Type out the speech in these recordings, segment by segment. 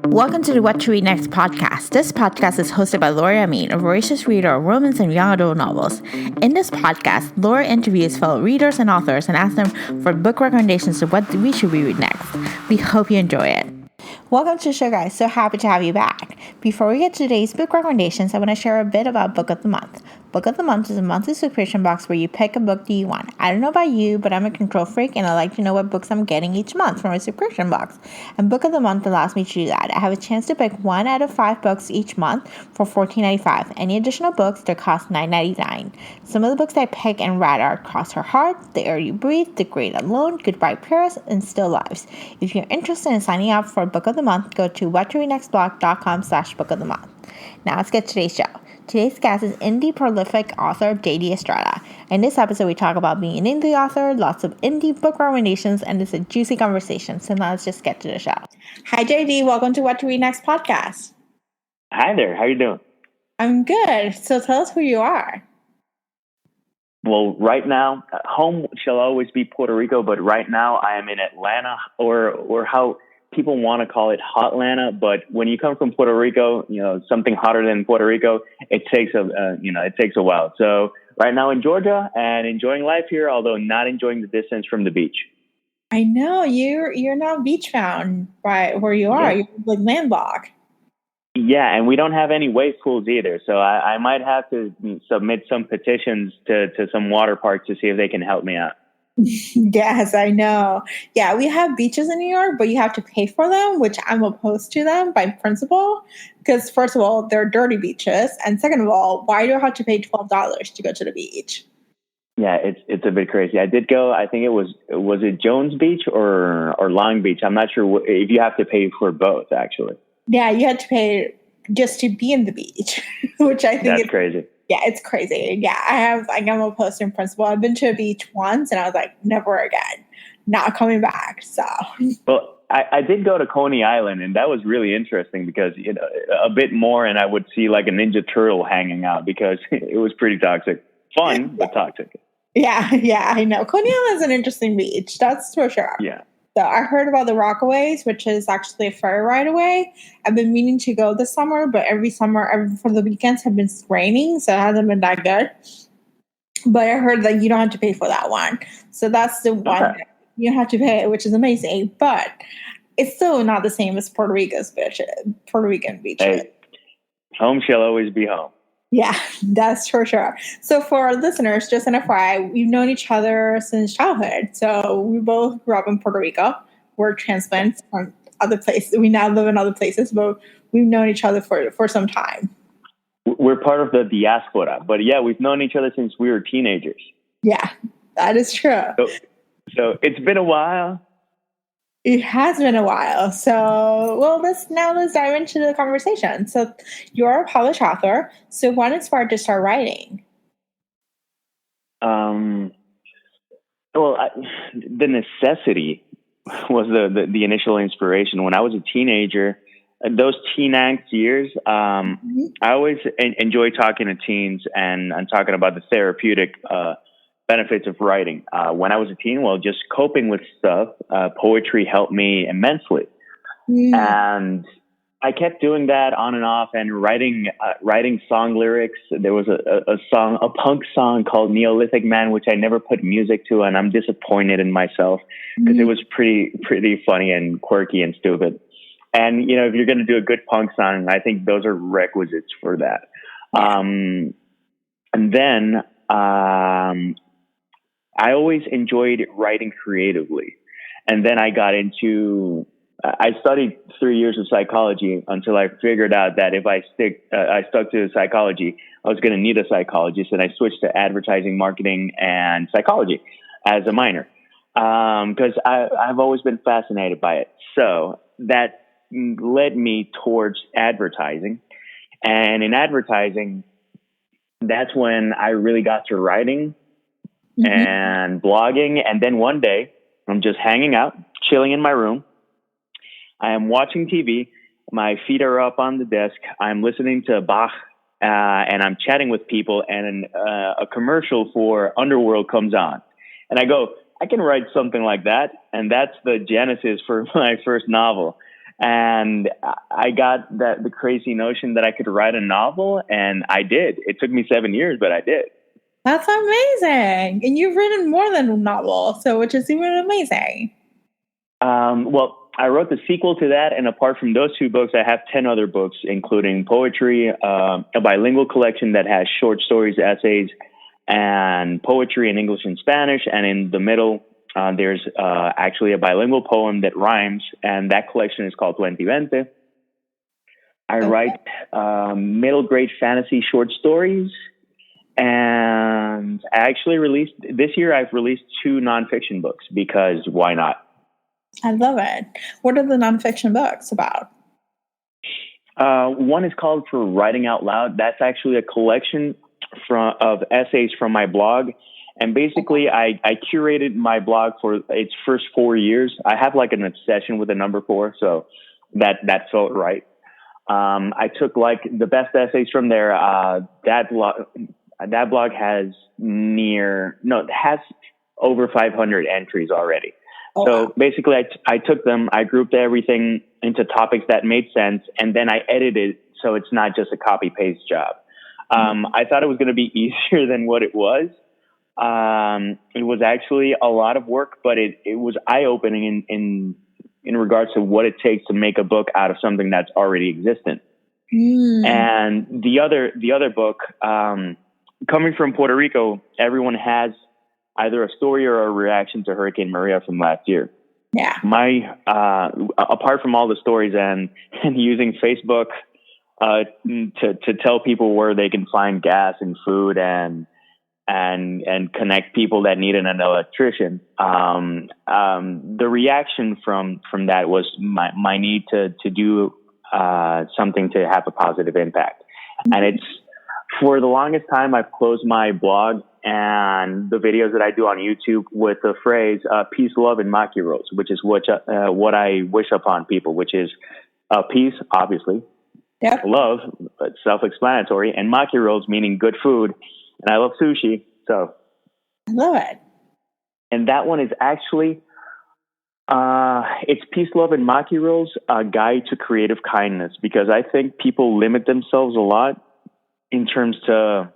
Welcome to the What to Read Next podcast. This podcast is hosted by Laura Amin, a voracious reader of romance and young adult novels. In this podcast, Laura interviews fellow readers and authors and asks them for book recommendations of what we should read next. We hope you enjoy it. Welcome to the show, guys. So happy to have you back. Before we get to today's book recommendations, I want to share a bit about Book of the Month. Book of the Month is a monthly subscription box where you pick a book that you want. I don't know about you, but I'm a control freak and I like to know what books I'm getting each month from a subscription box. And Book of the Month allows me to do that. I have a chance to pick 1 out of 5 books each month for $14.95. Any additional books, they cost $9.99. Some of the books I pick and read are Cross Her Heart, The Air You Breathe, The Great Unknown, Goodbye Paris, and Still Lives. If you're interested in signing up for Book of the Month, go to whattoreadnextblog.com/Book of the Month. Now let's get to today's show. Today's guest is indie prolific author JD Estrada. In this episode, we talk about being an indie author, lots of indie book recommendations, and it's a juicy conversation. So now let's just get to the show. Hi, JD. Welcome to What to Read Next podcast. Hi there. How you doing? I'm good. So tell us who you are. Well, right now, home shall always be Puerto Rico, but right now I am in Atlanta, or how people want to call it Hotlanta. But when you come from Puerto Rico, something hotter than Puerto Rico, it takes a while. So right now in Georgia and enjoying life here, although not enjoying the distance from the beach. I know you're not beach bound by where you are. Yeah. You're like landlocked. Yeah, and we don't have any wave pools either. So I might have to submit some petitions to some water parks to see if they can help me out. Yes, I know. Yeah, we have beaches in New York, but you have to pay for them, which I'm opposed to them by principle. Because first of all, they're dirty beaches. And second of all, why do I have to pay $12 to go to the beach? Yeah, it's a bit crazy. I did go, I think was it Jones Beach or Long Beach? I'm not sure if you have to pay for both, actually. Yeah, you had to pay just to be in the beach, which I think that's crazy. Yeah, it's crazy. Yeah, I'm opposed in principle. I've been to a beach once and I was like, never again, not coming back. So, well, I did go to Coney Island and that was really interesting because, a bit more and I would see like a Ninja Turtle hanging out because it was pretty toxic. Fun, but toxic. Yeah, I know. Coney Island is an interesting beach. That's for sure. Yeah. So I heard about the Rockaways, which is actually a ferry ride away. I've been meaning to go this summer, but every summer, for the weekends have been raining, so it hasn't been that good. But I heard that you don't have to pay for that one. So that's the one that you have to pay, which is amazing. But it's still not the same as Puerto Rican beaches. Hey, home shall always be home. Yeah, that's for sure. So for our listeners, just an FYI, we've known each other since childhood. So we both grew up in Puerto Rico. We're transplants from other places. We now live in other places, but we've known each other for some time. We're part of the diaspora. But yeah, we've known each other since we were teenagers. Yeah, that is true. So it's been a while. It has been a while. So, let's dive into the conversation. So, you're a published author. So, what inspired you to start writing? The necessity was the initial inspiration. When I was a teenager, those teen angst years, I always enjoy talking to teens and talking about the therapeutic benefits of writing. When I was a teen, just coping with stuff, poetry helped me immensely. And I kept doing that on and off and writing song lyrics. There was a punk song called Neolithic Man, which I never put music to, and I'm disappointed in myself because it was pretty funny and quirky and stupid. And, if you're going to do a good punk song, I think those are requisites for that. And then, I always enjoyed writing creatively. And then I studied 3 years of psychology until I figured out that if I stuck to psychology, I was going to need a psychologist. And I switched to advertising, marketing, and psychology as a minor. Because I've always been fascinated by it. So that led me towards advertising. And in advertising, that's when I really got to writing and blogging. And then one day I'm just hanging out, chilling in my room. I am watching TV. My feet are up on the desk. I'm listening to Bach and I'm chatting with people and a commercial for Underworld comes on. And I go, I can write something like that. And that's the genesis for my first novel. And I got the crazy notion that I could write a novel, and I did. It took me 7 years, but I did. That's amazing. And you've written more than a novel, so which is even amazing. Well, I wrote the sequel to that, and apart from those 2 books, I have 10 other books, including poetry, a bilingual collection that has short stories, essays, and poetry in English and Spanish. And in the middle, there's actually a bilingual poem that rhymes, and that collection is called 2020. I write middle grade fantasy short stories, and I actually this year I've released 2 nonfiction books because why not? I love it. What are the nonfiction books about? One is called For Writing Out Loud. That's actually a collection of essays from my blog. And basically, I curated my blog for its first 4 years. I have like an obsession with the number 4, so that felt right. I took like the best essays from there. That blog has has over 500 entries already. Oh, so wow. Basically, I took them, I grouped everything into topics that made sense, and then I edited so it's not just a copy paste job. I thought it was going to be easier than what it was. It was actually a lot of work, but it was eye-opening in regards to what it takes to make a book out of something that's already existent. And the other book, coming from Puerto Rico, everyone has either a story or a reaction to Hurricane Maria from last year. Yeah. Apart from all the stories and using Facebook to tell people where they can find gas and food and connect people that needed an electrician. The reaction from that was my need to do something to have a positive impact. And it's, for the longest time, I've closed my blog and the videos that I do on YouTube with the phrase peace, love, and maquiros, which is what I wish upon people, which is peace, obviously. Yep. Love, self-explanatory, and maquiros, meaning good food. And I love sushi, so. I love it. And that one is actually, it's Peace, Love, and Maquiros, a guide to creative kindness, because I think people limit themselves a lot in terms to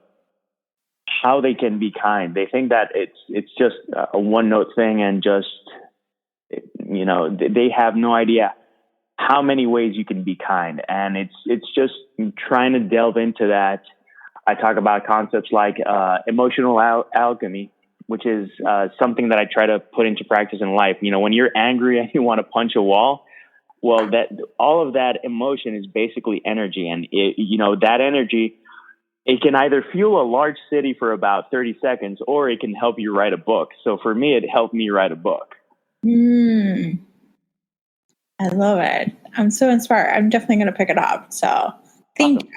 how they can be kind. They think that it's just a one-note thing and just, they have no idea how many ways you can be kind. And it's just trying to delve into that. I talk about concepts like emotional alchemy, which is something that I try to put into practice in life. When you're angry and you want to punch a wall, well, all of that emotion is basically energy. And that energy, it can either fuel a large city for about 30 seconds, or it can help you write a book. So for me, it helped me write a book. I love it. I'm so inspired. I'm definitely going to pick it up. So thank you.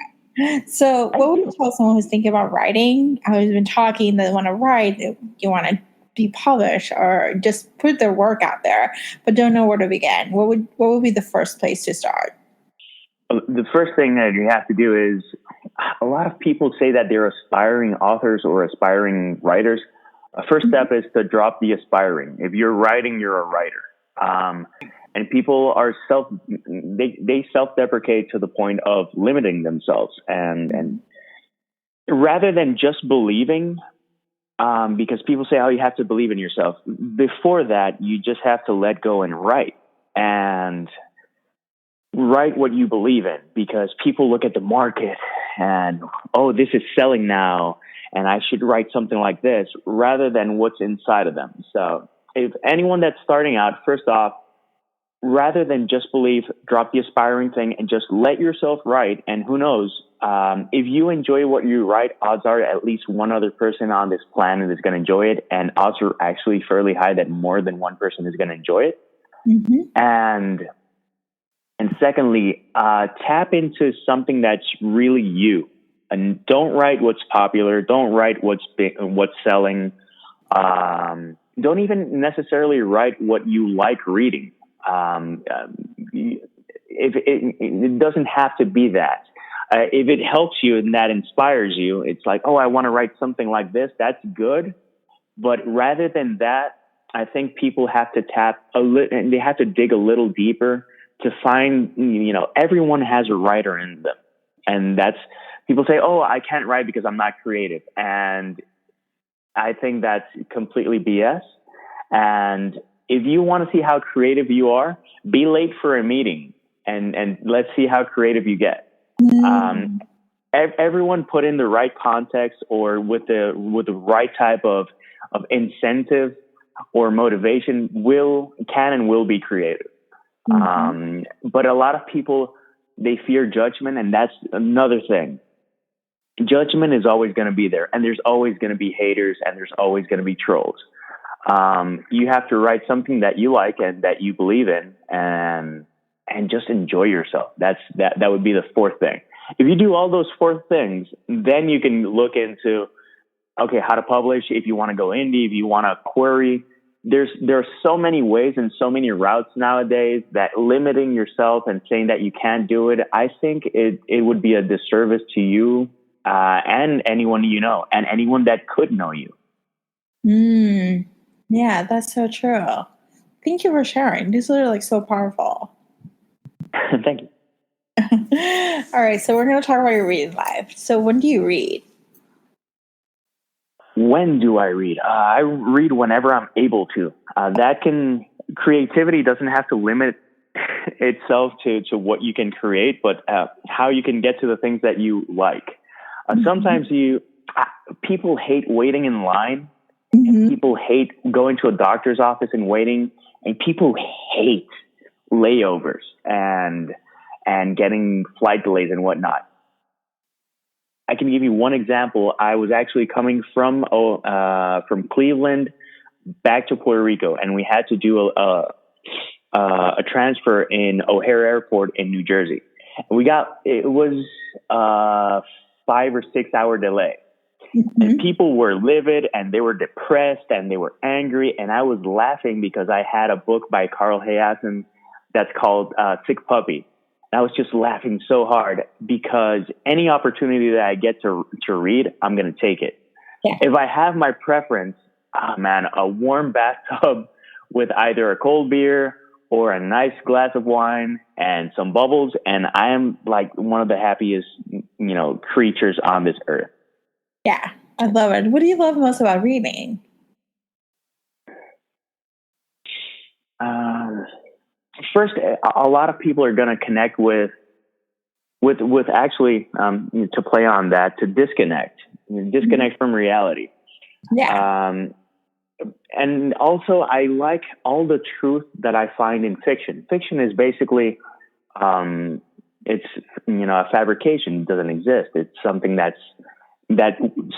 So what would you tell someone who's thinking about writing, who's been talking, they want to write, you want to be published or just put their work out there, but don't know where to begin? What would be the first place to start? The first thing that you have to do is, a lot of people say that they're aspiring authors or aspiring writers. First step is to drop the aspiring. If you're writing, you're a writer. And people are they self-deprecate to the point of limiting themselves. And rather than just believing, because people say, oh, you have to believe in yourself. Before that, you just have to let go and write. And write what you believe in, because people look at the market and, oh, this is selling now, and I should write something like this, rather than what's inside of them. So if anyone that's starting out, first off, rather than just believe, drop the aspiring thing and just let yourself write. And who knows, if you enjoy what you write, odds are at least one other person on this planet is going to enjoy it. And odds are actually fairly high that more than one person is going to enjoy it. And secondly, tap into something that's really you, and don't write what's popular. Don't write what's selling. Don't even necessarily write what you like reading. If it doesn't have to be that. If it helps you and that inspires you, it's like, oh, I want to write something like this. That's good. But rather than that, I think people have to and they have to dig a little deeper to find, everyone has a writer in them. And people say, oh, I can't write because I'm not creative. And I think that's completely BS. And if you want to see how creative you are, be late for a meeting and let's see how creative you get. Everyone put in the right context or with the right type of incentive or motivation can and will be creative. But a lot of people, they fear judgment, and that's another thing. Judgment is always going to be there, and there's always going to be haters, and there's always going to be trolls. You have to write something that you like and that you believe in, and just enjoy yourself. That would be the fourth thing. If you do all those four things, then you can look into, okay, how to publish. If you want to go indie, if you want to query, there are so many ways and so many routes nowadays that limiting yourself and saying that you can't do it, I think it would be a disservice to you and anyone you know and anyone that could know you. Yeah, that's so true. Thank you for sharing. These are like so powerful. Thank you. All right, so we're going to talk about your reading life. So when do you read? When do I read? I read whenever I'm able to. Creativity doesn't have to limit itself to what you can create, but how you can get to the things that you like. Sometimes people hate waiting in line. And people hate going to a doctor's office and waiting, and people hate layovers and getting flight delays and whatnot. I can give you one example. I was actually coming from Cleveland back to Puerto Rico, and we had to do a transfer in O'Hare Airport in New Jersey. It was a 5 or 6 hour delay. And people were livid and they were depressed and they were angry. And I was laughing because I had a book by Carl Hayasen that's called Sick Puppy. And I was just laughing so hard because any opportunity that I get to read, I'm going to take it. Yeah. If I have my preference, a warm bathtub with either a cold beer or a nice glass of wine and some bubbles, and I am like one of the happiest, creatures on this earth. Yeah, I love it. What do you love most about reading? First, a lot of people are going to connect with actually, to play on that, to disconnect from reality. Yeah. And also, I like all the truth that I find in fiction. Fiction is basically, it's a fabrication. It doesn't exist. It's something that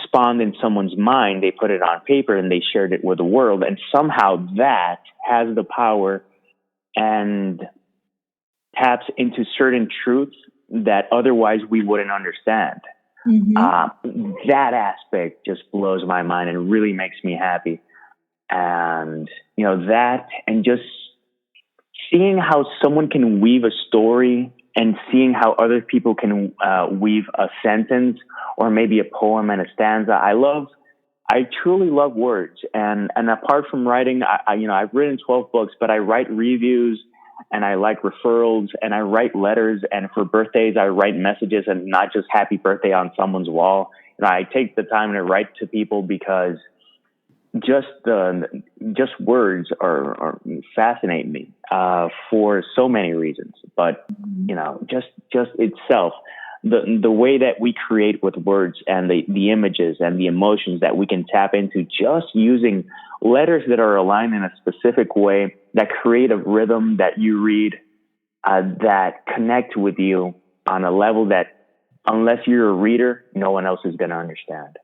spawned in someone's mind. They put it on paper and they shared it with the world. And somehow that has the power and taps into certain truths that otherwise we wouldn't understand. That aspect just blows my mind and really makes me happy. And, that and just seeing how someone can weave a story and seeing how other people can weave a sentence or maybe a poem and a stanza. I truly love words. And apart from writing, I've written 12 books, but I write reviews and I like referrals and I write letters. And for birthdays, I write messages and not just happy birthday on someone's wall. I take the time to write to people because just words are fascinate me for so many reasons. But just itself, the way that we create with words and the images and the emotions that we can tap into just using letters that are aligned in a specific way that create a rhythm that you read that connect with you on a level that unless you're a reader, no one else is going to understand.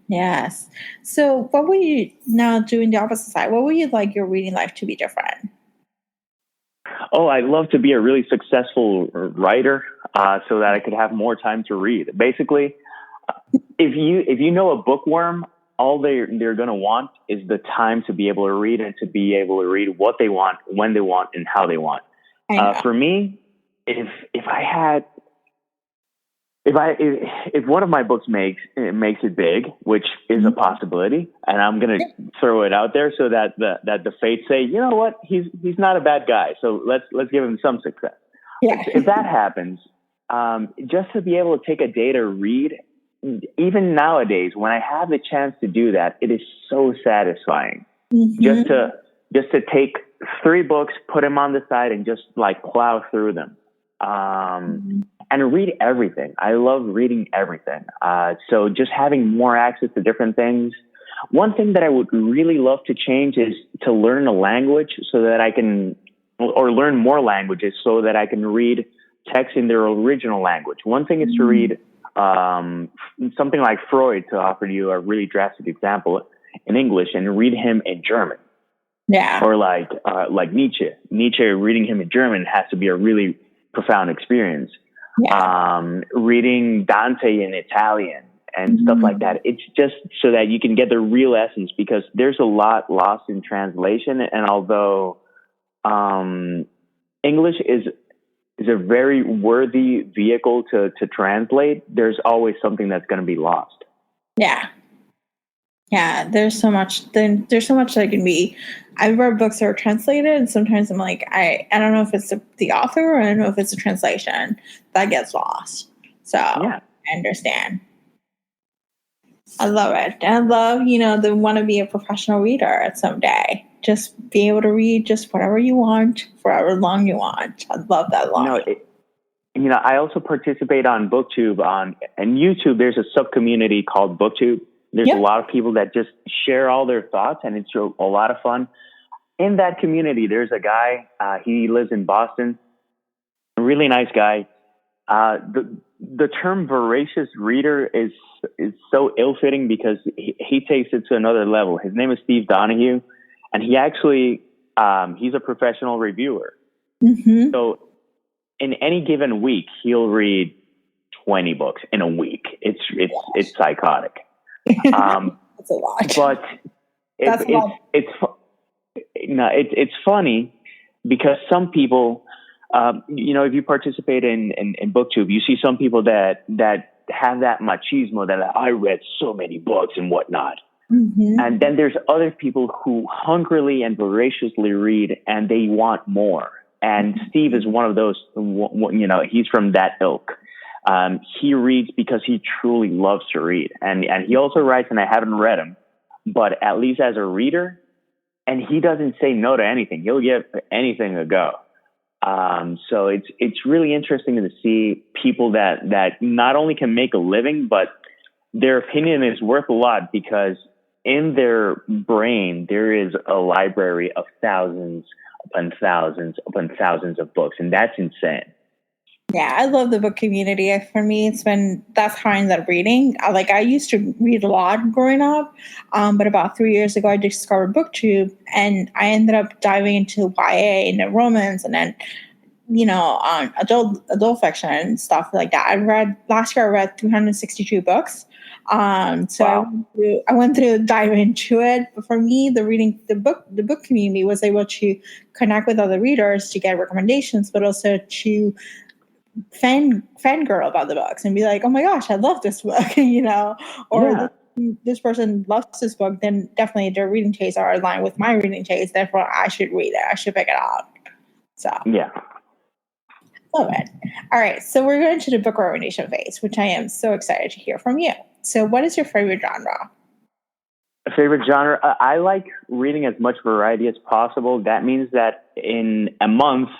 Yes. So what would you, now doing the opposite side, what would you like your reading life to be different? Oh, I'd love to be a really successful writer so that I could have more time to read. Basically, if you know a bookworm, all they're going to want is the time to be able to read and to be able to read what they want, when they want, and how they want. For me, if I had if one of my books makes it big, which is a possibility, and I'm gonna throw it out there so that the fates say, you know what, he's not a bad guy, so let's give him some success. Yeah. If that happens, just to be able to take a day to read, even nowadays, when I have the chance to do that, it is so satisfying. Just to take 3 books, put them on the side, and just like plow through them. And read everything. I love reading everything. So just having more access to different things. One thing that I would really love to change is to learn a language so that I can, or learn more languages so that I can read text in their original language. One thing is to read something like Freud, to offer you a really drastic example, in English, and read him in German. Yeah. Or like Nietzsche. Nietzsche, reading him in German has to be a really profound experience. Yeah. Reading Dante in Italian and stuff like that. It's just so that you can get the real essence, because there's a lot lost in translation. And although English is a very worthy vehicle to translate, there's always something that's going to be lost. Yeah. Yeah, there's so much. There's so much that can be. I've read books that are translated, and sometimes I'm like, I don't know if it's the author, or I don't know if it's a translation that gets lost. So yeah. I understand. I love it. And I love, the want to be a professional reader at some day. Just be able to read just whatever you want, for however long you want. I love that long. I also participate on BookTube and YouTube. There's a sub community called BookTube. There's a lot of people that just share all their thoughts, and it's a lot of fun. In that community, there's a guy, he lives in Boston, a really nice guy. The term voracious reader is so ill-fitting because he takes it to another level. His name is Steve Donahue, and he actually, he's a professional reviewer. So in any given week, he'll read 20 books in a week. It's psychotic. That's a lot. But it's funny because some people, if you participate in BookTube, you see some people that have that machismo that I read so many books and whatnot. And then there's other people who hungrily and voraciously read, and they want more. And Steve is one of those. He's from that ilk. He reads because he truly loves to read. And he also writes, and I haven't read him, but at least as a reader, and he doesn't say no to anything. He'll give anything a go. So it's really interesting to see people that not only can make a living, but their opinion is worth a lot, because in their brain, there is a library of thousands upon thousands upon thousands of books. And that's insane. Yeah, I love the book community. For me, that's how I ended up reading. I used to read a lot growing up, but about 3 years ago, I discovered BookTube, and I ended up diving into YA and romance, and then, on adult fiction and stuff like that. Last year I read 362 books. So wow. I went through dive into it. But for me, the book community was able to connect with other readers to get recommendations, but also to fangirl about the books and be like, oh my gosh, I love this book, this person loves this book, then definitely their reading tastes are aligned with my reading taste, therefore I should read it, I should pick it out. So yeah, love it. All right, so we're going to the book recommendation phase, which I am so excited to hear from you. So what is your favorite genre? Favorite genre? I like reading as much variety as possible. That means that in a month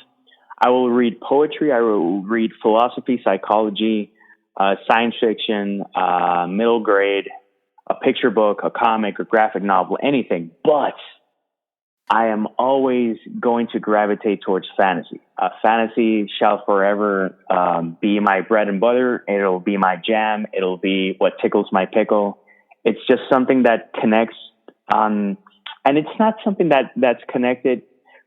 I will read poetry, I will read philosophy, psychology, science fiction, middle grade, a picture book, a comic, a graphic novel, anything. But I am always going to gravitate towards fantasy. Fantasy shall forever be my bread and butter. It'll be my jam. It'll be what tickles my pickle. It's just something that connects on, and it's not something that's connected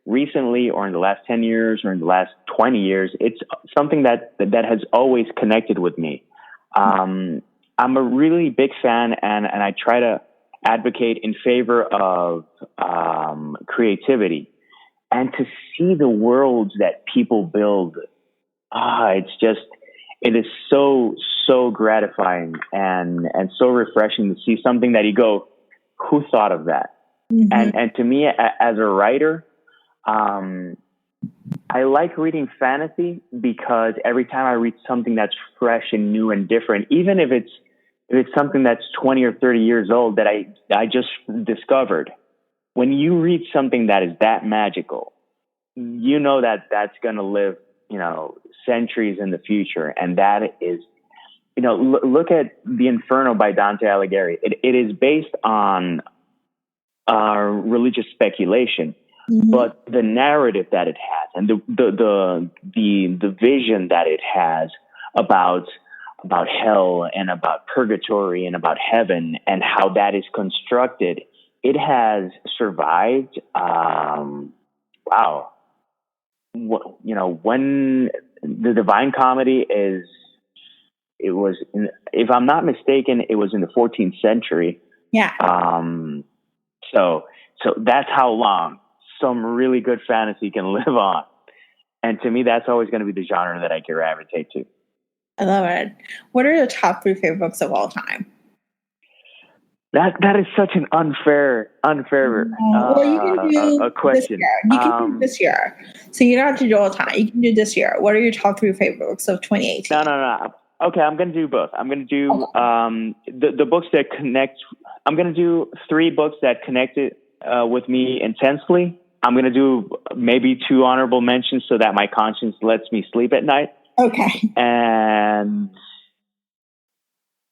recently or in the last 10 years or in the last 20 years. It's something that has always connected with me. I'm a really big fan, and I try to advocate in favor of creativity, and to see the worlds that people build. it is so gratifying and so refreshing to see something that you go, who thought of that? Mm-hmm. And to me, as a writer, I like reading fantasy because every time I read something that's fresh and new and different, even if it's something that's 20 or 30 years old that I just discovered, when you read something that is that magical, you know that that's going to live, centuries in the future. And that is, look at The Inferno by Dante Alighieri. It is based on religious speculation, Mm-hmm. but the narrative that it has and the vision that it has about hell and about purgatory and about heaven and how that is constructed, it has survived. Wow. When the Divine Comedy if I'm not mistaken, it was in the 14th century. Yeah. So that's how long some really good fantasy can live on. And to me, that's always going to be the genre that I gravitate to. I love it. What are your top 3 favorite books of all time? That is such an unfair well, you can do a question. This year. You can do this year. So you don't have to do all the time. You can do this year. What are your top 3 favorite books of 2018? No. Okay, I'm going to do both. I'm going to do the books that connect. I'm going to do 3 books that connected with me intensely. I'm going to do maybe 2 honorable mentions so that my conscience lets me sleep at night. Okay. And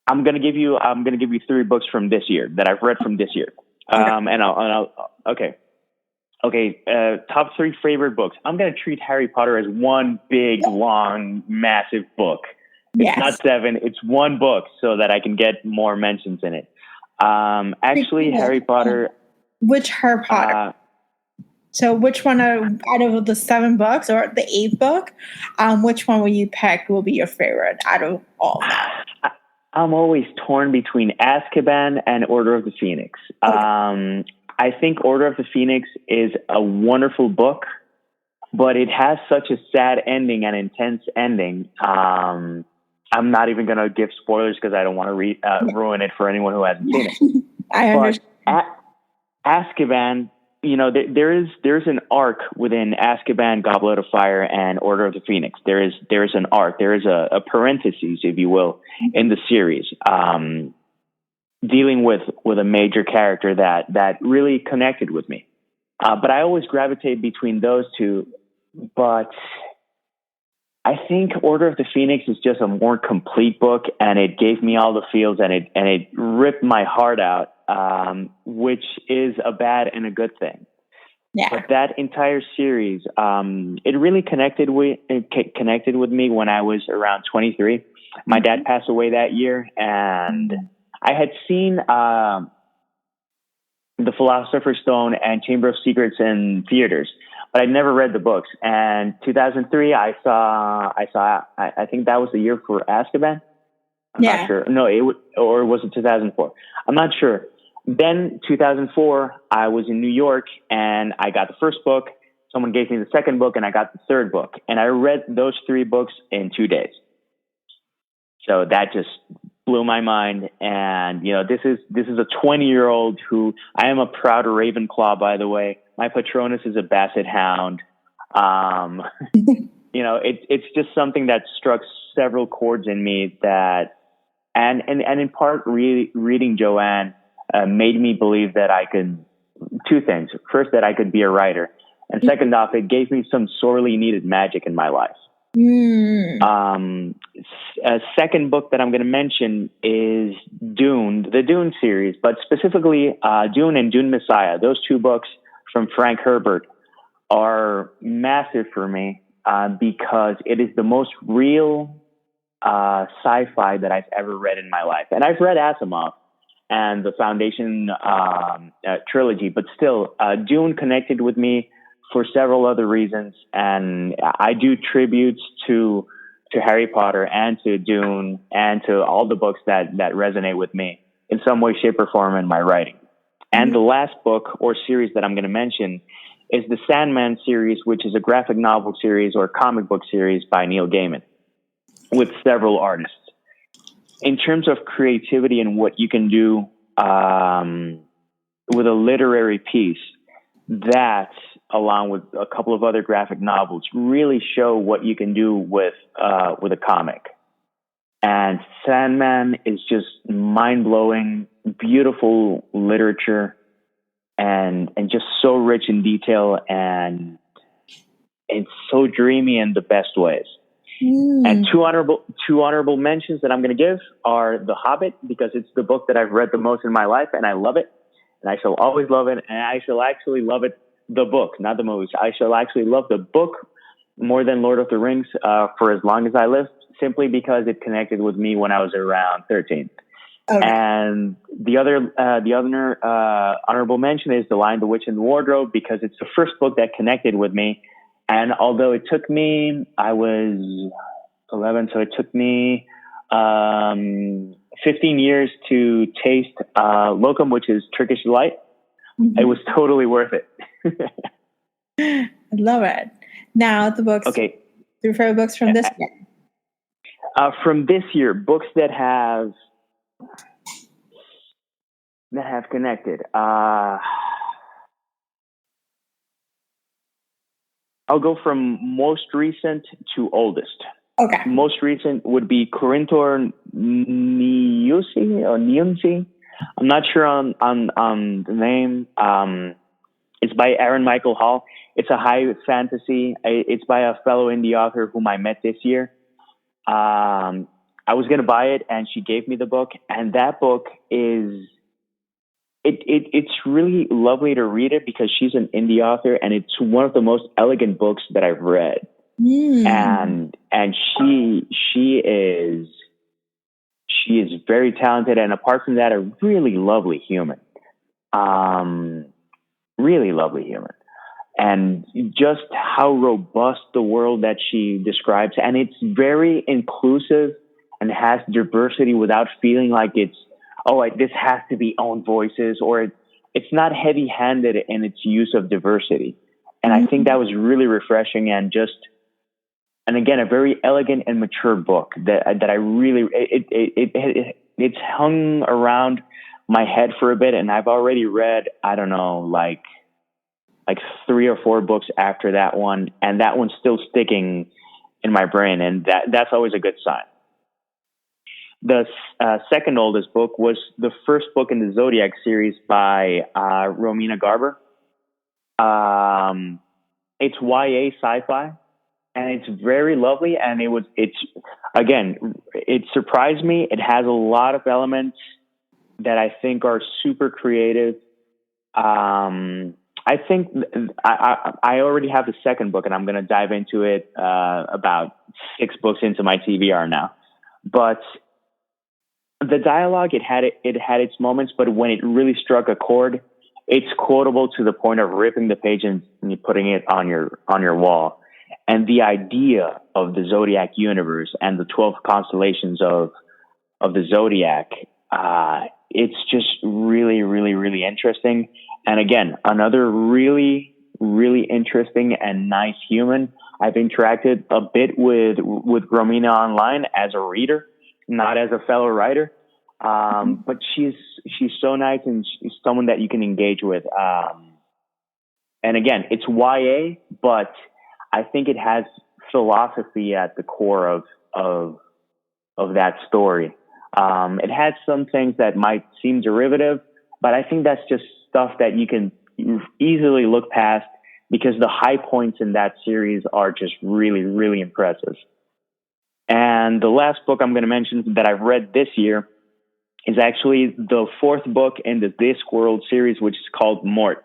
I'm going to give you 3 books from this year that I've read from this year. Okay. Top 3 favorite books. I'm going to treat Harry Potter as one big, long, massive book. It's not 7. It's 1 book so that I can get more mentions in it. Actually, Harry Potter. Which Harry Potter? So which one out of the 7 books or the 8th book, which one will you pick will be your favorite out of all of them? I'm always torn between Azkaban and Order of the Phoenix. Okay. I think Order of the Phoenix is a wonderful book, but it has such a sad ending and intense ending. I'm not even going to give spoilers because I don't want to ruin it for anyone who hasn't seen it. I understand. Azkaban, there's an arc within Azkaban, Goblet of Fire, and Order of the Phoenix. There's an arc. There is a parenthesis, if you will, in the series, dealing with a major character that really connected with me. But I always gravitate between those 2. But I think Order of the Phoenix is just a more complete book, and it gave me all the feels, and it ripped my heart out. Which is a bad and a good thing. Yeah. But that entire series, it really connected with me when I was around 23. My dad passed away that year, and I had seen The Philosopher's Stone and Chamber of Secrets in theaters, but I'd never read the books. And 2003, I think that was the year for Azkaban. I'm not sure. No, or was it 2004? I'm not sure. Then 2004, I was in New York and I got the first book. Someone gave me the second book and I got the third book. And I read those 3 books in 2 days. So that just blew my mind. And, this is a 20-year-old who, I am a proud Ravenclaw, by the way. My Patronus is a Basset Hound. It's just something that struck several chords in me that, and in part, reading Joanne made me believe that I could, 2 things. First, that I could be a writer. And second off, it gave me some sorely needed magic in my life. A second book that I'm going to mention is Dune, the Dune series, but specifically Dune and Dune Messiah. Those 2 books from Frank Herbert are massive for me because it is the most real sci-fi that I've ever read in my life. And I've read Asimov and the Foundation trilogy, but still, Dune connected with me for several other reasons, and I do tributes to Harry Potter and to Dune and to all the books that resonate with me in some way, shape, or form in my writing. And the last book or series that I'm going to mention is the Sandman series, which is a graphic novel series or comic book series by Neil Gaiman. with several artists. In terms of creativity and what you can do with a literary piece, that, along with a couple of other graphic novels, really show what you can do with a comic. And Sandman is just mind-blowing, beautiful literature, and just so rich in detail, and it's so dreamy in the best ways. And two honorable mentions that I'm going to give are The Hobbit, because it's the book that I've read the most in my life, and I love it, and I shall always love it, and I shall actually love it, the book, not the movies. I shall actually love the book more than Lord of the Rings for as long as I live, simply because it connected with me when I was around 13. Okay. And the other honorable mention is The Lion, the Witch, and the Wardrobe, because it's the first book that connected with me. And although it took me, I was 11, so it took me 15 years to taste lokum, which is Turkish delight. Mm-hmm. It was totally worth it. I love it. Now the books. Okay. Your favorite books from this year? From this year, books that have connected. I'll go from most recent to oldest. Okay. Most recent would be Corinthor Niunzi. I'm not sure on the name. It's by Aaron Michael Hall. It's a high fantasy. It's by a fellow indie author whom I met this year. I was going to buy it, and she gave me the book. And that book is, it's really lovely to read it, because she's an indie author, and it's one of the most elegant books that I've read. And she is very talented, and apart from that, a really lovely human. Really lovely human. And just how robust the world that she describes, and it's very inclusive and has diversity without feeling like it's, this has to be own voices, or it's not heavy-handed in its use of diversity. And I think that was really refreshing, and again, a very elegant and mature book that I really, it's hung around my head for a bit, and I've already read, I don't know, like 3 or 4 books after that one, and that one's still sticking in my brain, and that's always a good sign. The second oldest book was the first book in the Zodiac series by Romina Garber. It's YA sci-fi, and it's very lovely, and it surprised me. It has a lot of elements that I think are super creative. I think I already have the second book, and I'm going to dive into it about 6 books into my TBR now. But the dialogue, it had its moments, but when it really struck a chord, it's quotable to the point of ripping the page and putting it on your wall. And the idea of the Zodiac universe and the 12 constellations of the Zodiac, it's just really, really, really interesting. And again, another really, really interesting and nice human. I've interacted a bit with Romina online as a reader, not as a fellow writer. But she's so nice, and she's someone that you can engage with. And again, it's YA, but I think it has philosophy at the core of that story. It has some things that might seem derivative, but I think that's just stuff that you can easily look past, because the high points in that series are just really, really impressive. And the last book I'm going to mention that I've read this year is actually the 4th book in the Discworld series, which is called Mort.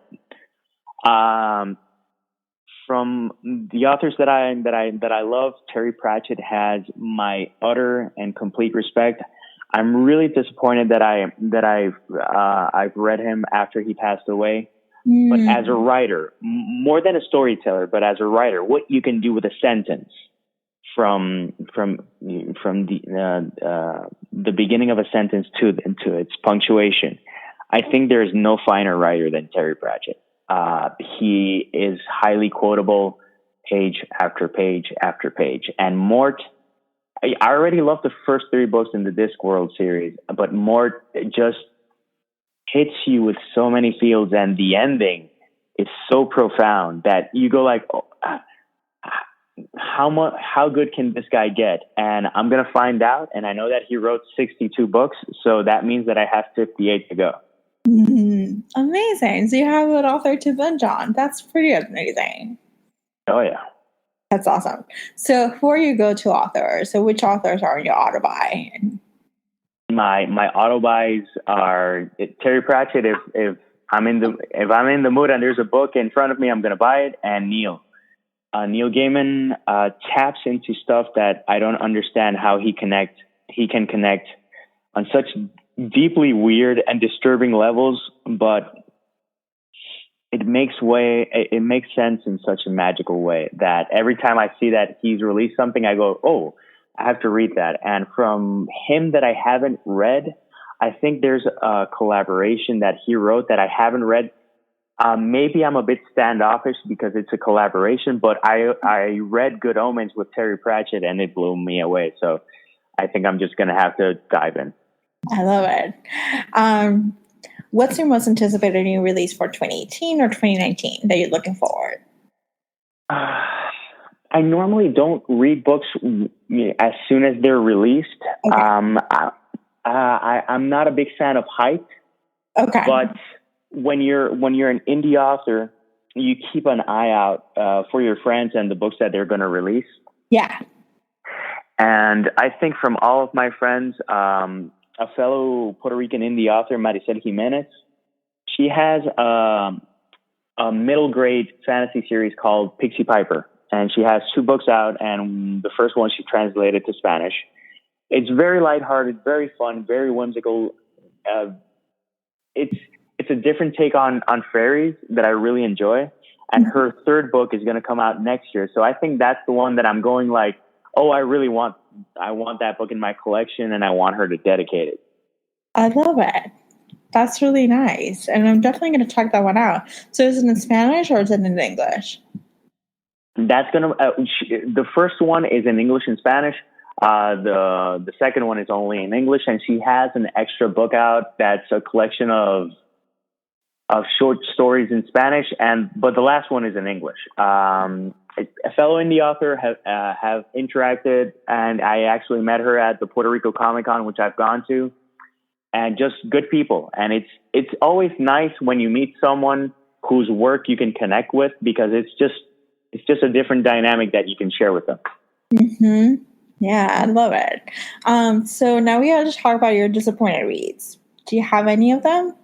From the authors that I love, Terry Pratchett has my utter and complete respect. I'm really disappointed that I've read him after he passed away. But as a writer, more than a storyteller, but as a writer, what you can do with a sentence from the beginning of a sentence to its punctuation, I think there is no finer writer than Terry Pratchett. He is highly quotable, page after page after page. And Mort I already love the first three books in the Discworld series, but more just hits you with so many feels, and the ending is so profound that you go like, oh, how good can this guy get? And I'm gonna find out. And I know that he wrote 62 books, so that means that I have 58 to go. Amazing. So you have an author to binge on. That's pretty amazing. Oh yeah. That's awesome. So who are your go-to authors? So which authors are in your autobi? My autobuys are Terry Pratchett. If I'm in the mood and there's a book in front of me, I'm gonna buy it. And Neil Gaiman taps into stuff that I don't understand how he can connect on such deeply weird and disturbing levels, but it makes sense in such a magical way that every time I see that he's released something, I go, oh, I have to read that. And from him that I haven't read, I think there's a collaboration that he wrote that I haven't read. Maybe I'm a bit standoffish because it's a collaboration, but I read Good Omens with Terry Pratchett and it blew me away. So I think I'm just going to have to dive in. I love it. What's your most anticipated new release for 2018 or 2019 that you're looking forward? I normally don't read books as soon as they're released. Okay. I'm not a big fan of hype. Okay. But when you're an indie author, you keep an eye out for your friends and the books that they're going to release. Yeah. And I think from all of my friends, a fellow Puerto Rican indie author, Maricel Jimenez, she has a middle grade fantasy series called Pixie Piper. And she has 2 books out, and the first one she translated to Spanish. It's very lighthearted, very fun, very whimsical. It's a different take on fairies that I really enjoy. And her third book is going to come out next year. So I think that's the one that I'm going like, oh, I want that book in my collection, and I want her to dedicate it. I love it. That's really nice. And I'm definitely going to check that one out. So is it in Spanish or is it in English? That's going to, the first one is in English and Spanish. The second one is only in English, and she has an extra book out that's a collection of short stories in Spanish, but the last one is in English. A fellow indie author have interacted, and I actually met her at the Puerto Rico Comic Con, which I've gone to, and just good people. And it's always nice when you meet someone whose work you can connect with, because it's just a different dynamic that you can share with them. Mm-hmm. Yeah, I love it. So now we have to talk about your disappointed reads. Do you have any of them?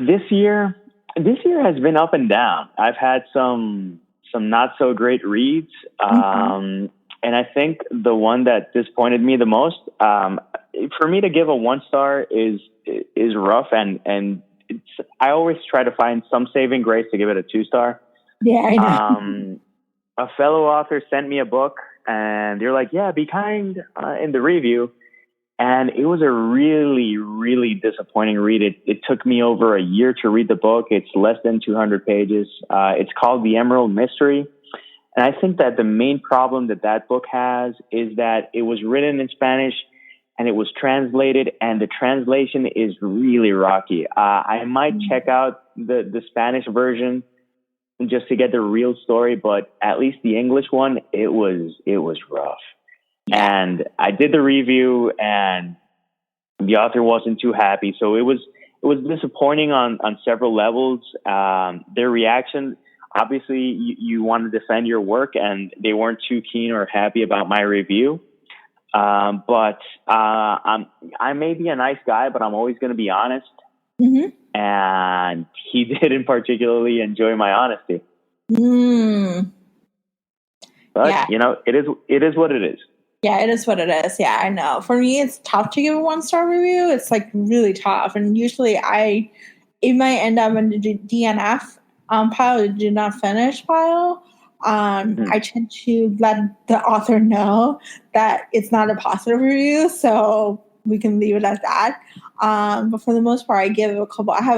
This year has been up and down. I've had some not so great reads. And I think the one that disappointed me the most, for me to give a 1-star is rough. And I always try to find some saving grace to give it a 2-star. Yeah, I know. A fellow author sent me a book, and they're like, yeah, be kind in the review. And it was a really, really disappointing read. It took me over a year to read the book. It's less than 200 pages. It's called The Emerald Mystery. And I think that the main problem that book has is that it was written in Spanish and it was translated, and the translation is really rocky. I might check out the Spanish version just to get the real story, but at least the English one, it was rough. And I did the review, and the author wasn't too happy. So it was disappointing on several levels. Their reaction, obviously, you want to defend your work, and they weren't too keen or happy about my review. But I may be a nice guy, but I'm always going to be honest. Mm-hmm. And he didn't particularly enjoy my honesty. But it is what it is. Yeah, it is what it is. Yeah, I know. For me, it's tough to give a 1-star review. It's like really tough. And usually it might end up in the DNF pile, the do not finish pile. I tend to let the author know that it's not a positive review, so we can leave it at that. But for the most part, I have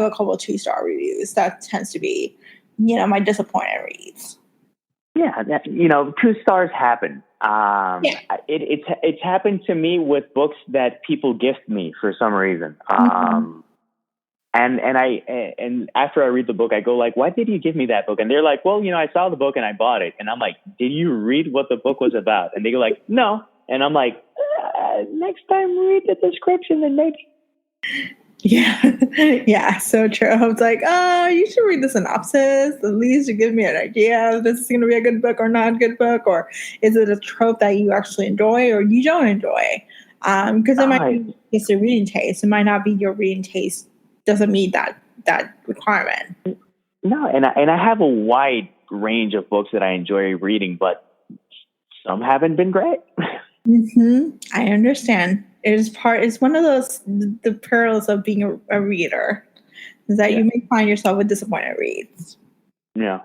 a couple 2-star reviews. That tends to be, my disappointed reads. Yeah, 2 stars happen. It's happened to me with books that people gift me for some reason. And after I read the book, I go like, "Why did you give me that book?" And they're like, "Well, I saw the book and I bought it." And I'm like, "Did you read what the book was about?" And they go like, "No." And I'm like, "Next time, read the description and maybe." Yeah, yeah, so true. I was like, you should read the synopsis. At least you give me an idea if this is going to be a good book or not a good book, or is it a trope that you actually enjoy or you don't enjoy? Because it might be it's your reading taste. It might not be your reading taste. Doesn't meet that requirement. No, and I have a wide range of books that I enjoy reading, but some haven't been great. I understand. It's one of those the perils of being a reader is that you may find yourself with disappointed reads. Yeah.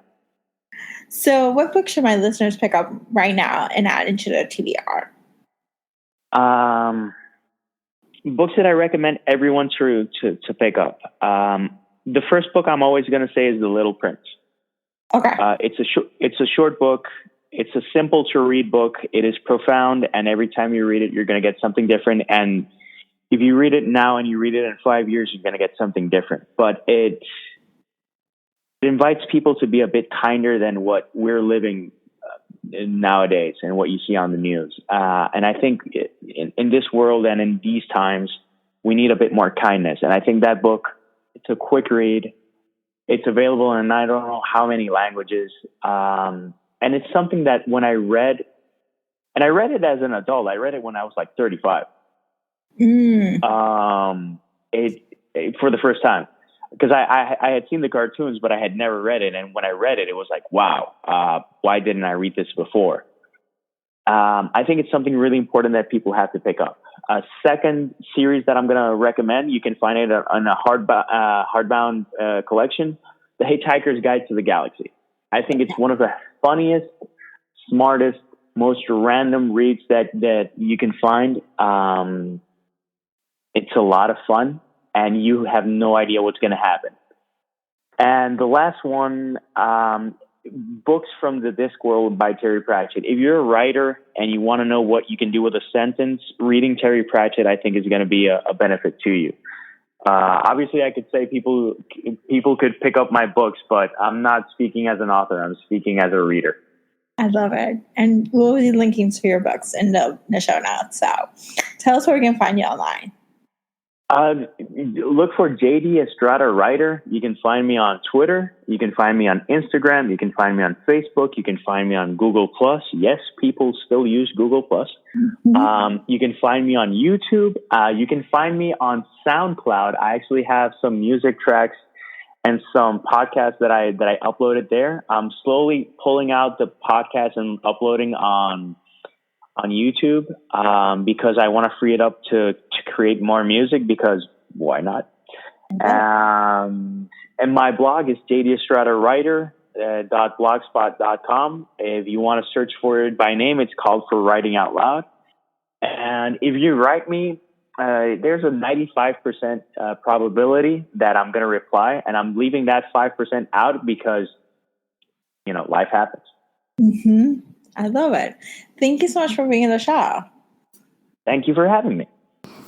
So, what book should my listeners pick up right now and add into their TBR? Books that I recommend everyone to pick up. The first book I'm always going to say is The Little Prince. Okay. It's a short book. It's a simple to read book. It is profound, and every time you read it, you're going to get something different. And if you read it now and you read it in 5 years, you're going to get something different. But it invites people to be a bit kinder than what we're living nowadays and what you see on the news. And I think in this world and in these times, we need a bit more kindness. And I think that book, it's a quick read. It's available in I don't know how many languages. And it's something that when I read it as an adult, I read it when I was like 35. For the first time. Because I had seen the cartoons, but I had never read it. And when I read it, it was like, wow, why didn't I read this before? I think it's something really important that people have to pick up. A second series that I'm going to recommend, you can find it on a hardbound collection, The Hitchhiker's Guide to the Galaxy. I think it's one of the funniest, smartest, most random reads that you can find. It's a lot of fun, and you have no idea what's going to happen. And the last one, Books from the Discworld by Terry Pratchett. If you're a writer and you want to know what you can do with a sentence, reading Terry Pratchett, I think, is going to be a benefit to you. Obviously, I could say people could pick up my books, but I'm not speaking as an author. I'm speaking as a reader. I love it. And we'll be linking to your books in the show notes. So tell us where we can find you online. Look for JD Estrada Writer. You can find me on Twitter. You can find me on Instagram. You can find me on Facebook. You can find me on Google+. Yes, people still use Google+. You can find me on YouTube. You can find me on SoundCloud. I actually have some music tracks and some podcasts that I uploaded there. I'm slowly pulling out the podcasts and uploading on YouTube because I want to free it up to create more music, because why not? And my blog is jdestrada.writer.blogspot.com. If you want to search for it by name, it's called For Writing Out Loud. And if you write me, there's a 95% probability that I'm going to reply, and I'm leaving that 5% out because, life happens. I love it. Thank you so much for being on the show. Thank you for having me.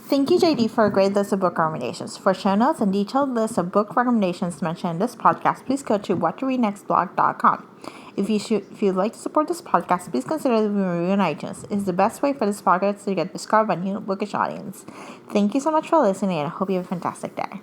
Thank you, JD, for a great list of book recommendations. For show notes and detailed lists of book recommendations mentioned in this podcast, please go to whattoreadnextblog.com. If you'd like to support this podcast, please consider leaving a review on iTunes. It's the best way for this podcast to get discovered by a new bookish audience. Thank you so much for listening, and I hope you have a fantastic day.